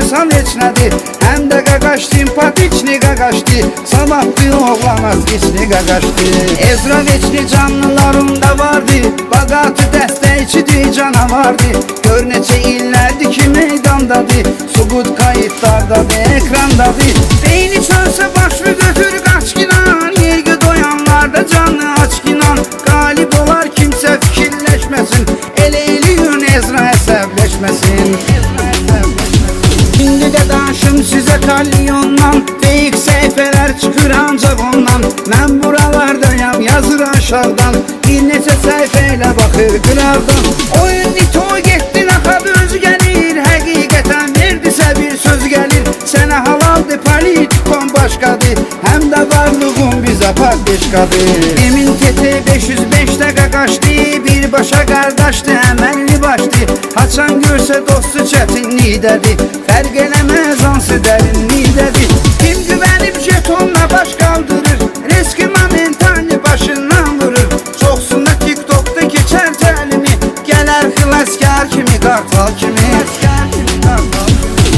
insan heç nədir. Həm də qaqaşdı, patiçni qaqaşdı. Sabahdı oğlamaz içni qaqaşdı. Ezra veçli canlılarında vardı. Baqatı dəstəkçidir, canavardı. Gör neçə illərdir ki meydandadır. Suqut kayıtlardadır, ekrandadır. Beyni çölsə başını götür qaçginan. Yergə doyanlarda canlı açginan. Qalib olar kimsə fikirləşməsin. Elə eləyün Ezra əsəbləşməsin. İndi də danışım sizə kalyondan. Feyik səhifələr çıxır ancaq ondan. Mən buralardayam yazır aşağıdan. Bir neçə səhifə ilə baxır qırardan. Oyun nito getdi naxadı özü gəlir. Həqiqətən verdisə bir söz gəlir. Sənə halaldır politikon başqadır. Həm də varlığın bizə patdeşqadır. Emin TT 505-də qaqaşdı. Birbaşa qardaşdı, əməlli başdı. Haçan görsə dostu çətinlikdədir. Fərq eləməz hansı dərinlikdədir. Kim güvənib jetonla baş qaldırır. Riski momentalni başından vurur. Çoxsuna TikTok'da keçər təlimi. Gələr xilaskar kimi, qartal kimi.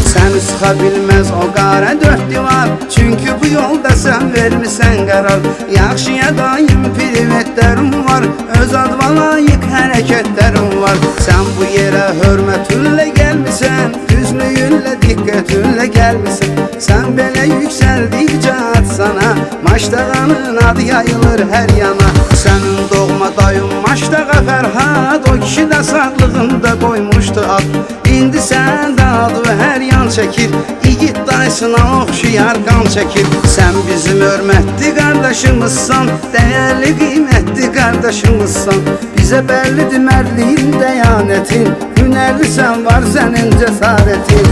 Səni sıxa bilməz o qara dörd divar. Çünki bu yolda sən vermisən qərar. Yaxşıya daim privetlərim var. Öz adva layiq hərəkətlərim var. Sən bu yerə hörmətünlə gəlmisən. Düzlüyünlə, diqqətinlə gəlmisən. Sən belə yüksəldikcə ad sana. Maşdağanın adı yayılır hər yana. Sənin doğma dayın Maşdağa Fərhad. O kişi də sağlığında qoymuşdu ad. İndi sən də adı hər yan çəkir. İgid dayısına oxşuyar qan çəkir. Sən bizim hörmətli qardaşımızsan. Dəyərli qiymətli qardaşımızsan. Bizə bəllidir mərdliyin dəyanətin. Hünərlisən var sənin cəsarətin.